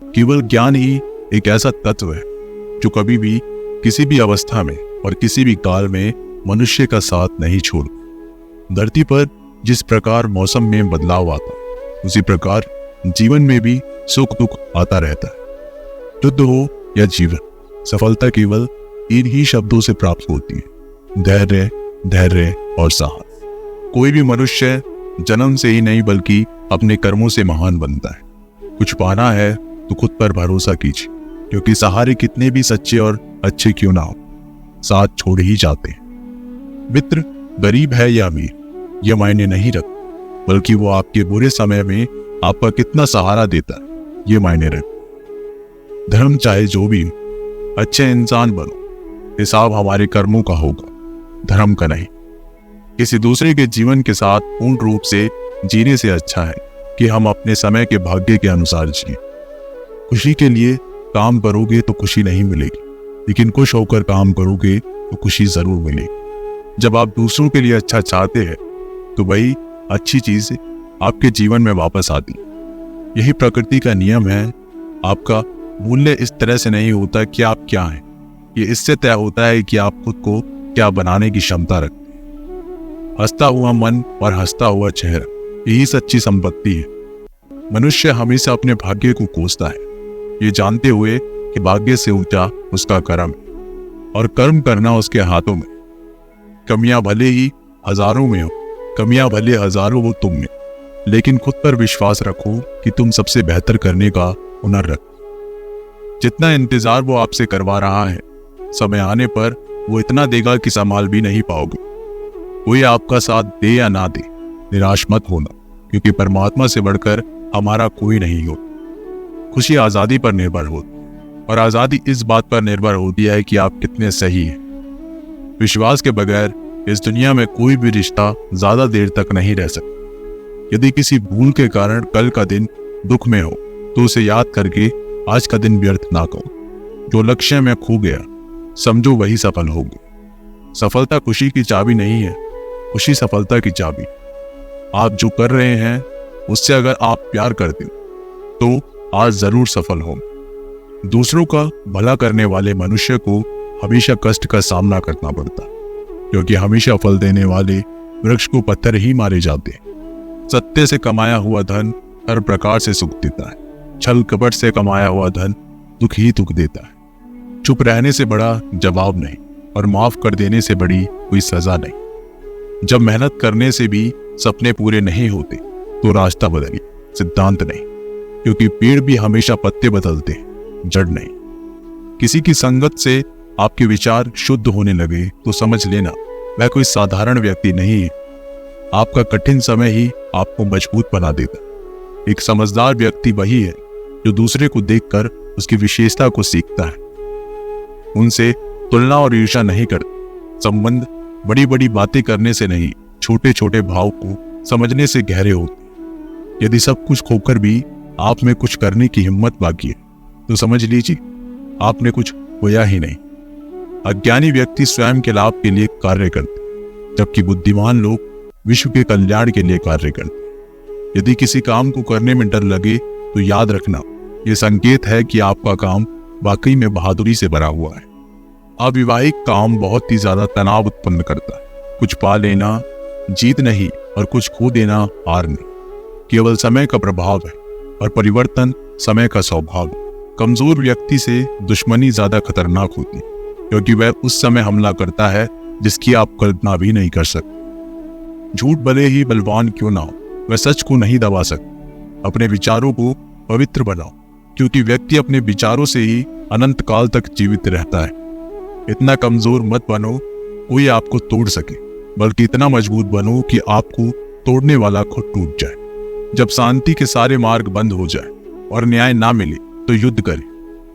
केवल ज्ञान ही एक ऐसा तत्व है जो कभी भी किसी भी अवस्था में और किसी भी काल में मनुष्य का साथ नहीं छोड़। धरती पर जिस प्रकार मौसम में बदलाव आता उसी प्रकार जीवन में भी सुख दुख आता रहता है। युद्ध हो या जीवन, सफलता केवल इन ही शब्दों से प्राप्त होती है, धैर्य, धैर्य और साहस। कोई भी मनुष्य जन्म से ही नहीं बल्कि अपने कर्मों से महान बनता है। कुछ पाना है तो खुद पर भरोसा कीजिए, क्योंकि सहारे कितने भी सच्चे और अच्छे क्यों ना हो, साथ छोड़ ही जाते हैं। मित्र गरीब है या अमीर यह मायने नहीं रखता, बल्कि वो आपके बुरे समय में आपका कितना सहारा देता है ये मायने रखता। धर्म चाहे जो भी हो, अच्छे इंसान बनो, हिसाब हमारे कर्मों का होगा, धर्म का नहीं। किसी दूसरे के जीवन के साथ पूर्ण रूप से जीने से अच्छा है कि हम अपने समय के भाग्य के अनुसार जिए। खुशी के लिए काम करोगे तो खुशी नहीं मिलेगी, लेकिन खुश होकर काम करोगे तो खुशी जरूर मिलेगी। जब आप दूसरों के लिए अच्छा चाहते हैं तो वही अच्छी चीज आपके जीवन में वापस आती। यही प्रकृति का नियम है। आपका मूल्य इस तरह से नहीं होता कि आप क्या हैं, ये इससे तय होता है कि आप खुद को क्या बनाने की क्षमता रखते हैं। हंसता हुआ मन और हंसता हुआ चेहरा, यही सच्ची संपत्ति है। मनुष्य हमेशा अपने भाग्य को कोसता है, ये जानते हुए कि भाग्य से ऊंचा उसका कर्म है और कर्म करना उसके हाथों में। कमियां भले ही हजारों में हो, कमियां भले हजारों हो तुम में, लेकिन खुद पर विश्वास रखो कि तुम सबसे बेहतर करने का हुनर रखो। जितना इंतजार वो आपसे करवा रहा है, समय आने पर वो इतना देगा कि संभाल भी नहीं पाओगे। कोई आपका साथ दे या ना दे, निराश मत होना, क्योंकि परमात्मा से बढ़कर हमारा कोई नहीं हो। खुशी आजादी पर निर्भर होती, और आजादी इस बात पर निर्भर होती है कि आप कितने सही हैं। विश्वास के बगैर इस दुनिया में कोई भी रिश्ता ज्यादा देर तक नहीं रह सकता। यदि किसी भूल के कारण कल का दिन दुख में हो तो उसे याद करके आज का दिन व्यर्थ ना करो। जो लक्ष्य में खो गया समझो वही सफल होगी। सफलता खुशी की चाबी नहीं है, खुशी सफलता की चाबी। आप जो कर रहे हैं उससे अगर आप प्यार करते हो तो आज जरूर सफल हो। दूसरों का भला करने वाले मनुष्य को हमेशा कष्ट का सामना करना पड़ता है, क्योंकि हमेशा फल देने वाले वृक्ष को पत्थर ही मारे जाते हैं। सत्य से कमाया हुआ धन हर प्रकार से सुख देता है, छल कपट से कमाया हुआ धन दुख ही दुख देता है। चुप रहने से बड़ा जवाब नहीं, और माफ कर देने से बड़ी कोई सजा नहीं। जब मेहनत करने से भी सपने पूरे नहीं होते तो रास्ता बदलिए, सिद्धांत नहीं, क्योंकि पेड़ भी हमेशा पत्ते बदलते हैं, जड़ नहीं। किसी की संगत से आपके विचार शुद्ध होने लगे तो समझ लेना वह कोई साधारण व्यक्ति नहीं है। आपका कठिन समय ही आपको मजबूत बना देता। एक समझदार व्यक्ति वही है जो दूसरे को देखकर उसकी विशेषता को सीखता है, उनसे तुलना और ईर्ष्या नहीं करता। संबंध बड़ी बड़ी बातें करने से नहीं, छोटे छोटे भाव को समझने से गहरे होते। यदि सब कुछ खोकर भी आप में कुछ करने की हिम्मत बाकी है तो समझ लीजिए आपने कुछ खोया ही नहीं। अज्ञानी व्यक्ति स्वयं के लाभ के लिए कार्य करते, जबकि बुद्धिमान लोग विश्व के कल्याण के लिए कार्य करते। यदि किसी काम को करने में डर लगे तो याद रखना यह संकेत है कि आपका काम वाकई में बहादुरी से भरा हुआ है। अविवाहिक काम बहुत ही ज्यादा तनाव उत्पन्न करता है। कुछ पा लेना जीत नहीं और कुछ खो देना हार नहीं, केवल समय का प्रभाव है और परिवर्तन समय का स्वभाव है। कमजोर व्यक्ति से दुश्मनी ज्यादा खतरनाक होती है, क्योंकि वह उस समय हमला करता है जिसकी आप कल्पना भी नहीं कर सकते। झूठ भले ही बलवान क्यों ना हो, वह सच को नहीं दबा सकता। अपने विचारों को पवित्र बनाओ, क्योंकि व्यक्ति अपने विचारों से ही अनंत काल तक जीवित रहता है। इतना कमजोर मत बनो कोई आपको तोड़ सके, बल्कि इतना मजबूत बनो कि आपको तोड़ने वाला खुद टूट जाए। जब शांति के सारे मार्ग बंद हो जाए और न्याय ना मिले तो युद्ध करें।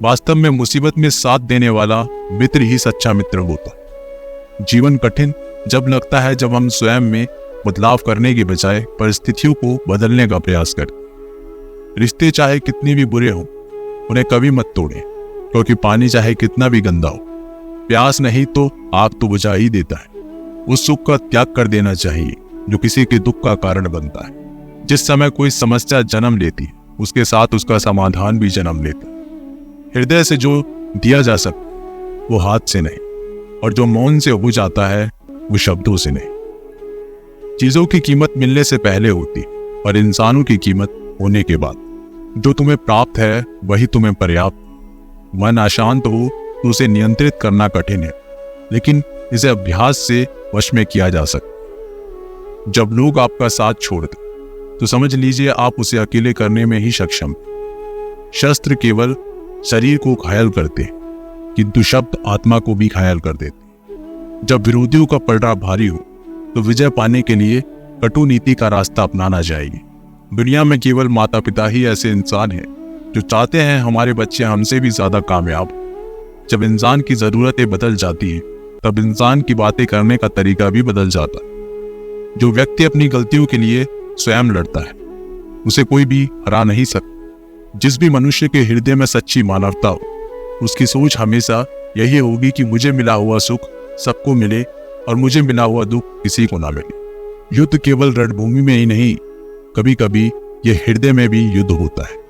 वास्तव में मुसीबत में साथ देने वाला मित्र ही सच्चा मित्र होता। जीवन कठिन जब लगता है जब हम स्वयं में बदलाव करने के बजाय परिस्थितियों को बदलने का प्रयास करते। रिश्ते चाहे कितने भी बुरे हों उन्हें कभी मत तोड़ें, क्योंकि पानी चाहे कितना भी गंदा हो, प्यास नहीं तो आग तो बुझा ही देता है। उस सुख का त्याग कर देना चाहिए जो किसी के दुख का कारण बनता है। जिस समय कोई समस्या जन्म लेती है उसके साथ उसका समाधान भी जन्म लेता है। हृदय से जो दिया जा सकता वो हाथ से नहीं, और जो मौन से हो जाता है वो शब्दों से नहीं। चीजों की कीमत मिलने से पहले होती और इंसानों की कीमत होने के बाद। जो तुम्हें प्राप्त है वही तुम्हें पर्याप्त। मन अशांत हो तो उसे नियंत्रित करना कठिन है, लेकिन इसे अभ्यास से वश में किया जा सकता। जब लोग आपका साथ छोड़ दें तो समझ लीजिए आप उसे अकेले करने में ही सक्षम। शस्त्र केवल शरीर को घायल करते हैं, किंतु शब्द आत्मा को भी घायल कर देते। जब विरोधियों का पलड़ा भारी हो तो विजय पाने के लिए कटु नीति का रास्ता अपनाना चाहिए। दुनिया में केवल माता पिता ही ऐसे इंसान हैं जो चाहते हैं हमारे बच्चे हमसे भी ज्यादा कामयाब हो। जब इंसान की जरूरतें बदल जाती हैं तब इंसान की बातें करने का तरीका भी बदल जाता है। जो व्यक्ति अपनी गलतियों के लिए स्वयं लड़ता है उसे कोई भी हरा नहीं सकता। जिस भी मनुष्य के हृदय में सच्ची मानवता हो उसकी सोच हमेशा यही होगी कि मुझे मिला हुआ सुख सबको मिले और मुझे मिला हुआ दुख किसी को ना मिले। युद्ध केवल रणभूमि में ही नहीं, कभी कभी ये हृदय में भी युद्ध होता है।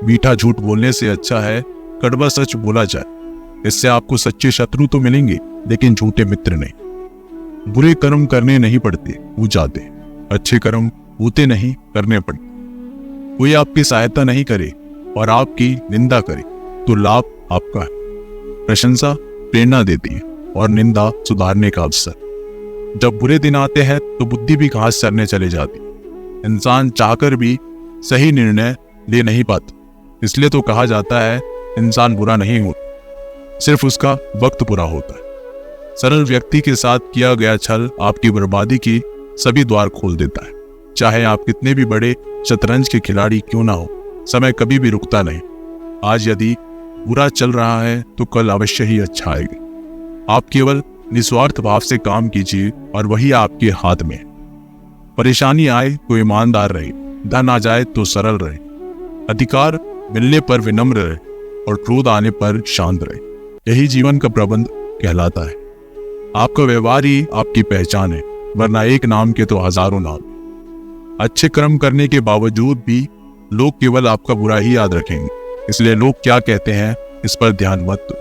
मीठा झूठ बोलने से अच्छा है कड़वा सच बोला जाए। इससे आपको सच्चे शत्रु तो मिलेंगे लेकिन झूठे मित्र नहीं। बुरे कर्म करने नहीं पड़ते, हो जाते। अच्छे कर्म होते नहीं, करने पड़ते। कोई आपकी सहायता नहीं करे और आपकी निंदा करे तो लाभ आपका है। प्रशंसा प्रेरणा देती है और निंदा सुधारने का अवसर। जब बुरे दिन आते हैं तो बुद्धि भी घास चरने चले जाती। इंसान चाहकर भी सही निर्णय ले नहीं पाता। इसलिए तो कहा जाता है इंसान बुरा नहीं होता, सिर्फ उसका वक्त बुरा होता है। सरल व्यक्ति के साथ किया गया छल आपकी बर्बादी की सभी द्वार खोल देता है। चाहे आप कितने भी बड़े शतरंज के खिलाड़ी क्यों ना हो, समय कभी भी रुकता नहीं। आज यदि बुरा चल रहा है तो कल अवश्य ही अच्छा आएगा। आप केवल निस्वार्थ भाव से काम कीजिए और वही आपके हाथ में है। परेशानी आए तो ईमानदार रहे, धन आ जाए तो सरल रहे, अधिकार मिलने पर विनम्र रहे और क्रोध आने पर शांत रहे। यही जीवन का प्रबंध कहलाता है। आपका व्यवहार ही आपकी पहचान है, वरना एक नाम के तो हजारों नाम। अच्छे कर्म करने के बावजूद भी लोग केवल आपका बुरा ही याद रखेंगे। इसलिए लोग क्या कहते हैं इस पर ध्यान मत दो।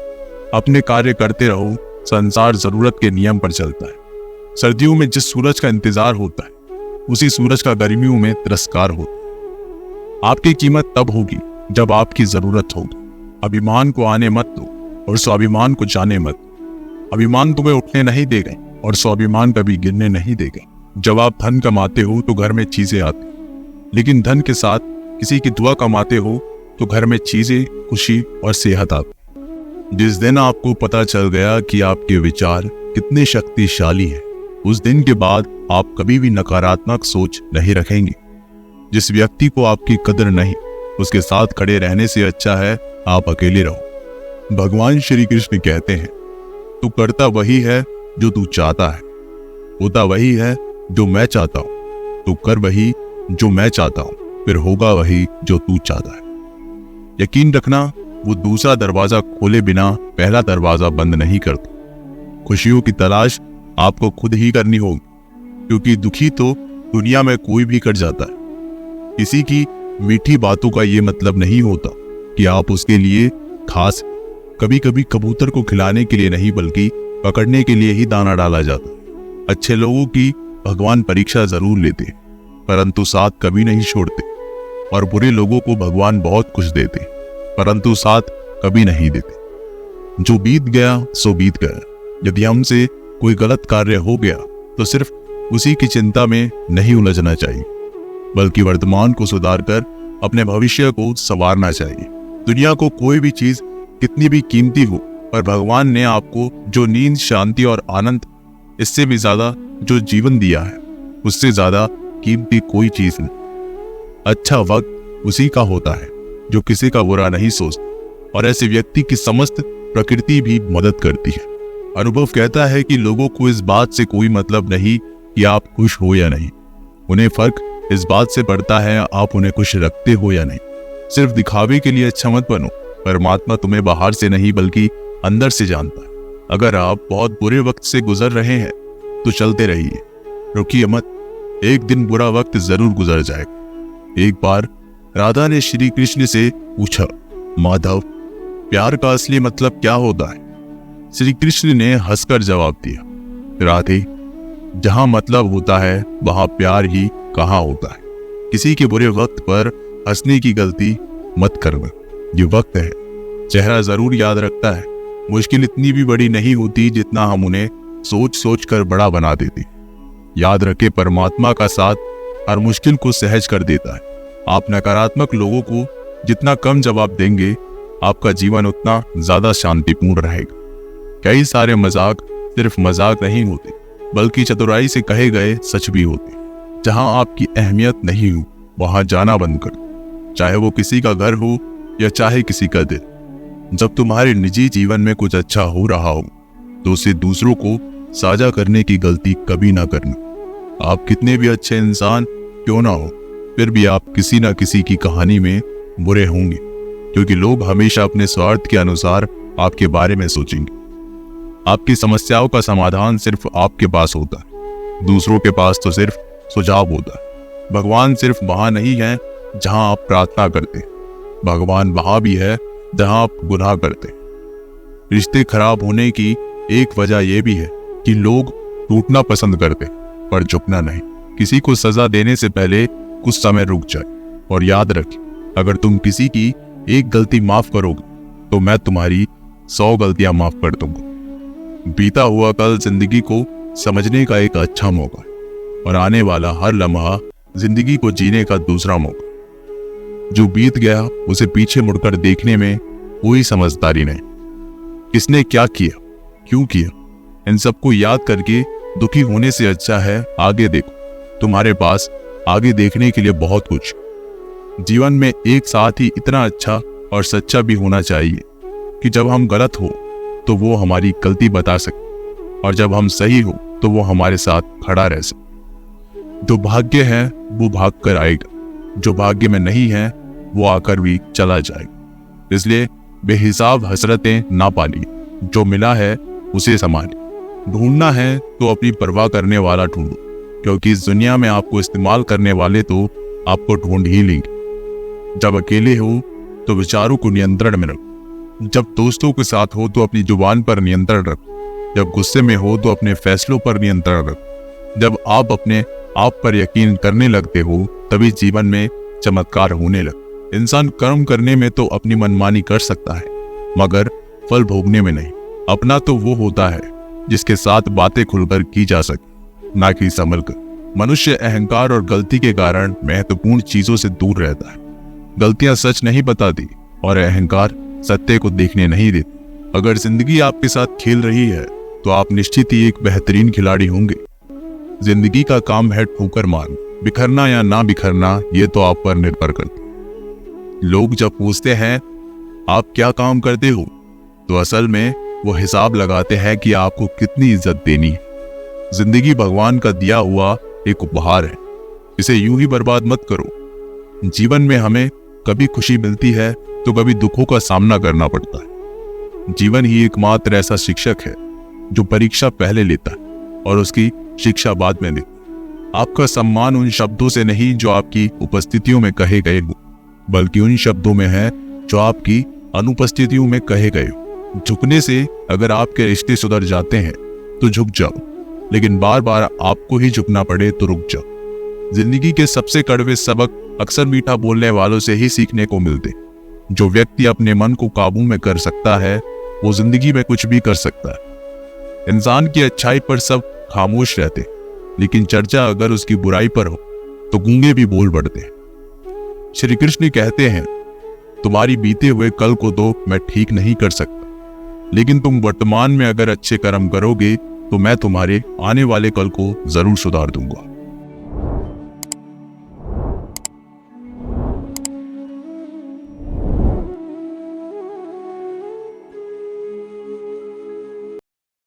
अपने कार्य करते रहो। संसार जरूरत के नियम पर चलता है। सर्दियों में जिस सूरज का इंतजार होता है उसी सूरज का गर्मियों में तिरस्कार होता है। आपकी कीमत तब होगी जब आपकी जरूरत होगी। अभिमान को आने मत दो और स्वाभिमान को जाने मत। अभिमान तुम्हें उठने नहीं देगा और स्वाभिमान कभी गिरने नहीं देगा। जब आप धन कमाते हो तो घर में चीजें आती, लेकिन धन के साथ किसी की दुआ कमाते हो तो घर में चीजें, खुशी और सेहत आती। जिस दिन आपको पता चल गया कि आपके विचार कितने शक्तिशाली हैं, उस दिन के बाद आप कभी भी नकारात्मक सोच नहीं रखेंगे। जिस व्यक्ति को आपकी कदर नहीं, उसके साथ खड़े रहने से अच्छा है आप अकेले रहो। भगवान श्री कृष्ण कहते हैं, तू करता वही है जो तू चाहता है, होता वही है जो मैं चाहता हूं। तू कर वही जो मैं चाहता हूं, फिर होगा वही जो तू चाहता है। यकीन रखना, वो दूसरा दरवाजा खोले बिना पहला दरवाजा बंद नहीं करता। खुशियों की तलाश आपको खुद ही करनी होगी, क्योंकि दुखी तो दुनिया में कोई भी कर जाता है। किसी की मीठी बातों का ये मतलब नहीं होता कि आप उसके लिए खास। कभी कभी कबूतर को खिलाने के लिए नहीं बल्कि पकड़ने के लिए ही दाना डाला जाता है। अच्छे लोगों की भगवान परीक्षा जरूर लेते, परंतु साथ कभी नहीं छोड़ते। और बुरे लोगों को भगवान बहुत कुछ देते, परंतु साथ कभी नहीं देते। जो बीत गया सो बीत गया। यदि हमसे कोई गलत कार्य हो गया तो सिर्फ उसी की चिंता में नहीं उलझना चाहिए, बल्कि वर्तमान को सुधारकर अपने भविष्य को संवारना चाहिए। दुनिया को कोई भी चीज कितनी भी कीमती हो, पर भगवान ने आपको जो नींद, शांति और आनंद, इससे भी ज्यादा जो जीवन दिया है, उससे ज्यादा कीमती कोई चीज नहीं। अच्छा वक्त उसी का होता है जो किसी का बुरा नहीं सोचता, और ऐसे व्यक्ति की समस्त प्रकृति भी मदद करती है। अनुभव कहता है कि लोगों को इस बात से कोई मतलब नहीं कि आप खुश हो या नहीं। उन्हें फर्क इस बात से पड़ता है आप उन्हें खुश रखते हो या नहीं। सिर्फ दिखावे के लिए अच्छा मत बनो। परमात्मा तुम्हें बाहर से नहीं बल्कि अंदर से जानता है। अगर आप बहुत बुरे वक्त से गुजर रहे हैं तो चलते रहिए, रुकिए मत। एक दिन बुरा वक्त जरूर गुजर जाएगा। एक बार राधा ने श्री कृष्ण से पूछा, माधव, प्यार का असली मतलब क्या होता है? श्री कृष्ण ने हंसकर जवाब दिया, राधे, जहां मतलब होता है वहां प्यार ही कहाँ होता है। किसी के बुरे वक्त पर हंसने की गलती मत करना। ये वक्त है, चेहरा जरूर याद रखता है, मुश्किल इतनी भी बड़ी नहीं होती जितना हम उन्हें सोच सोच कर बड़ा बना देते। याद रखे, परमात्मा का साथ हर मुश्किल को सहज कर देता है। आप नकारात्मक लोगों को जितना कम जवाब देंगे, आपका जीवन उतना ज्यादा शांतिपूर्ण रहेगा। कई सारे मजाक सिर्फ मजाक नहीं होते, बल्कि चतुराई से कहे गए सच भी होते। जहां आपकी अहमियत नहीं हो वहां जाना बंद कर, चाहे वो किसी का घर हो या चाहे किसी का दिल। जब तुम्हारे निजी जीवन में कुछ अच्छा हो रहा हो तो उसे दूसरों को साझा करने की गलती कभी ना करना। आप कितने भी अच्छे इंसान क्यों ना हो, फिर भी आप किसी ना किसी की कहानी में बुरे होंगे, क्योंकि लोग हमेशा अपने स्वार्थ के अनुसार आपके बारे में सोचेंगे। आपकी समस्याओं का समाधान सिर्फ आपके पास होता है, दूसरों के पास तो सिर्फ सुझाव होता है। भगवान सिर्फ वहां नहीं है जहां आप प्रार्थना करते, भगवान वहां भी है जहां आप गुनाह करते। रिश्ते खराब होने की एक वजह यह भी है कि लोग टूटना पसंद करते पर झुकना नहीं। किसी को सजा देने से पहले कुछ समय रुक जाए और याद रखें, अगर तुम किसी की एक गलती माफ करोगे तो मैं तुम्हारी 100 गलतियां माफ कर दूंगा। बीता हुआ कल जिंदगी को समझने का एक अच्छा मौका है और आने वाला हर लम्हा जिंदगी को जीने का दूसरा मौका। जो बीत गया उसे पीछे मुड़कर देखने में कोई समझदारी नहीं। किसने क्या किया, क्यों किया, इन सबको याद करके दुखी होने से अच्छा है आगे देखो। तुम्हारे पास आगे देखने के लिए बहुत कुछ। जीवन में एक साथ ही इतना अच्छा और सच्चा भी होना चाहिए कि जब हम गलत हो तो वो हमारी गलती बता सके और जब हम सही हो तो वो हमारे साथ खड़ा रह सके। जो भाग्य है वो भाग कर आएगा, जो भाग्य में नहीं है वो आकर भी चला जाएगा। इसलिए बेहिसाब हसरतें ना पालिए, जो मिला है उसे संभालिए। ढूंढना है तो अपनी परवाह करने वाला ढूंढो, क्योंकि इस दुनिया में आपको इस्तेमाल करने वाले तो आपको ढूंढ ही लेंगे। जब अकेले हो तो विचारों को नियंत्रण में रखो, जब दोस्तों के साथ हो तो अपनी जुबान पर नियंत्रण रखो, जब गुस्से में हो तो अपने फैसलों पर नियंत्रण रखो। जब आप अपने आप पर यकीन करने लगते हो तभी जीवन में चमत्कार होने लगता। इंसान कर्म करने में तो अपनी मनमानी कर सकता है, मगर फल भोगने में नहीं। अपना तो वो होता है जिसके साथ बातें खुलकर की जा सके, ना कि संभल कर। मनुष्य अहंकार और गलती के कारण महत्वपूर्ण चीजों से दूर रहता है। गलतियां सच नहीं बताती और अहंकार सत्य को देखने नहीं देती। अगर जिंदगी आपके साथ खेल रही है तो आप निश्चित ही एक बेहतरीन खिलाड़ी होंगे। जिंदगी का काम है ठोकर मारना, बिखरना या ना बिखरना ये तो आप पर निर्भर करता है। लोग जब पूछते हैं आप क्या काम करते हो तो असल में वो हिसाब लगाते हैं कि आपको कितनी इज्जत देनी है। जिंदगी भगवान का दिया हुआ एक उपहार है, इसे यूं ही बर्बाद मत करो। जीवन में हमें कभी खुशी मिलती है तो कभी दुखों का सामना करना पड़ता है। जीवन ही एकमात्र ऐसा शिक्षक है जो परीक्षा पहले लेता है और उसकी शिक्षा बाद में देता है। आपका सम्मान उन शब्दों से नहीं जो आपकी उपस्थितियों में कहे गए हो, बल्कि उन शब्दों में है जो आपकी अनुपस्थितियों में कहे गए हो। झुकने से अगर आपके रिश्ते सुधर जाते हैं तो झुक जाओ, लेकिन बार बार आपको ही झुकना पड़े तो रुक जाओ। जिंदगी के सबसे कड़वे सबक अक्सर मीठा बोलने वालों से ही सीखने को मिलते। जो व्यक्ति अपने मन को काबू में कर सकता है वो जिंदगी में कुछ भी कर सकता है। इंसान की अच्छाई पर सब खामोश रहते, लेकिन चर्चा अगर उसकी बुराई पर हो तो गूंगे भी बोल पड़ते हैं। श्री कृष्ण कहते हैं, तुम्हारी बीते हुए कल को तो मैं ठीक नहीं कर सकता, लेकिन तुम वर्तमान में अगर अच्छे कर्म करोगे तो मैं तुम्हारे आने वाले कल को जरूर सुधार दूंगा।